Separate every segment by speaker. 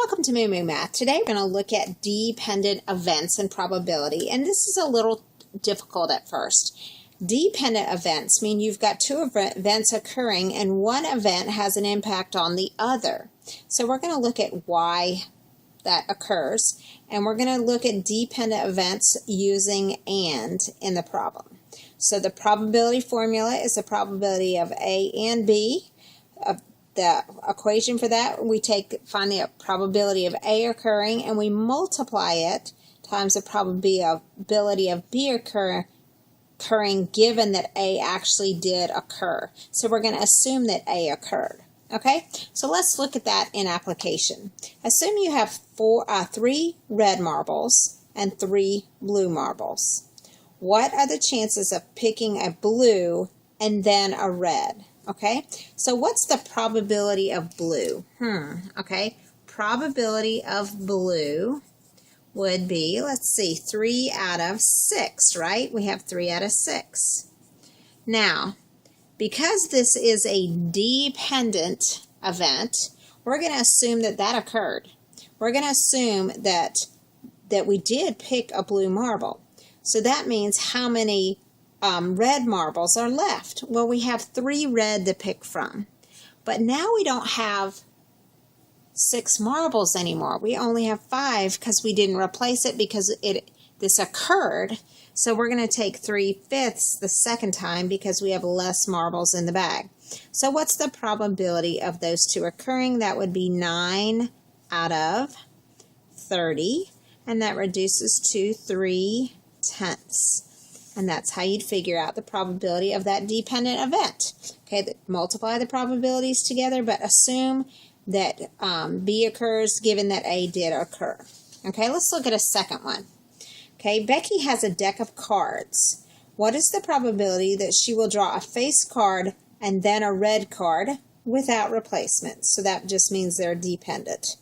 Speaker 1: Welcome to Moo Moo Math. Today we're going to look at dependent events and probability, and this is a little difficult at first. Dependent events mean you've got two events occurring and one event has an impact on the other. So we're going to look at why that occurs, and we're going to look at dependent events using AND in the problem. So the probability formula is the probability of A and B. The equation for that, we find the probability of A occurring and we multiply it times the probability of B occurring given that A actually did occur. So we're going to assume that A occurred. Okay, so let's look at that in application. Assume you have three red marbles and 3 blue marbles. What are the chances of picking a blue and then a red? Okay, so what's the probability of blue? Okay, probability of blue would be, let's see, 3 out of 6, right? We have 3 out of 6. Now, because this is a dependent event, we're going to assume that that occurred. We're going to assume that we did pick a blue marble. So that means how many red marbles are left? Well, we have 3 red to pick from. But now we don't have 6 marbles anymore. We only have 5 because we didn't replace it because this occurred. So we're going to take 3/5 the second time because we have less marbles in the bag. So what's the probability of those two occurring? That would be 9 out of 30. And that reduces to 3/10. And that's how you'd figure out the probability of that dependent event. Okay, multiply the probabilities together, but assume that B occurs given that A did occur. Okay, let's look at a second one. Okay, Becky has a deck of cards. What is the probability that she will draw a face card and then a red card without replacement? So that just means they're dependent.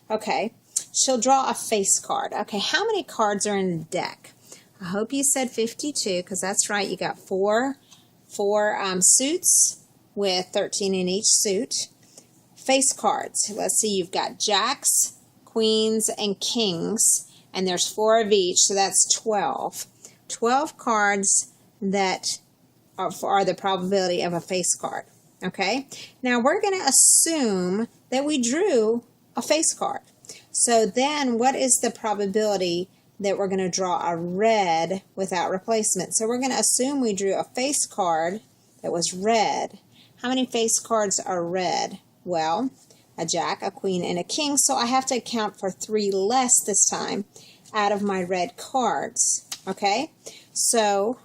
Speaker 1: Okay, she'll draw a face card. Okay, how many cards are in the deck? I hope you said 52 because that's right. You got four suits with 13 in each suit. Face cards. Let's see. You've got jacks, queens, and kings, and there's 4 of each, so that's 12. 12 cards that are the probability of a face card. Okay. Now we're going to assume that we drew a face card. So then, what is the probability that we're going to draw a red without replacement? So we're going to assume we drew a face card that was red. How many face cards are red? Well, a jack, a queen, and a king. So I have to account for 3 less this time out of my red cards. Okay, so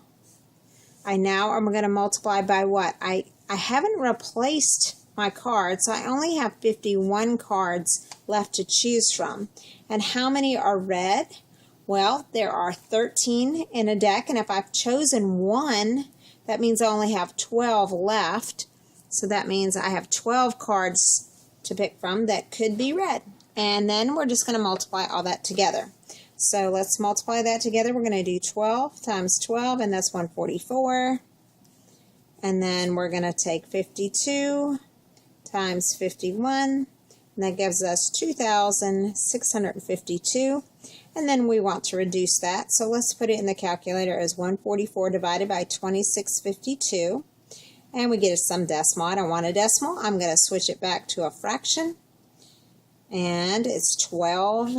Speaker 1: I'm going to multiply by what? I haven't replaced my cards, so I only have 51 cards left to choose from. And how many are red? Well, there are 13 in a deck, and if I've chosen 1, that means I only have 12 left. So that means I have 12 cards to pick from that could be red. And then we're just going to multiply all that together. So let's multiply that together. We're going to do 12 times 12, and that's 144. And then we're going to take 52 times 51, and that gives us 2,652. And then we want to reduce that, so let's put it in the calculator as 144 divided by 2652. And we get some decimal. I don't want a decimal. I'm going to switch it back to a fraction. And it's 12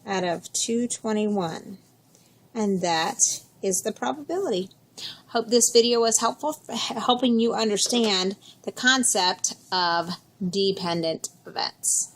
Speaker 1: out of 221. And that is the probability. Hope this video was helpful, helping you understand the concept of dependent events.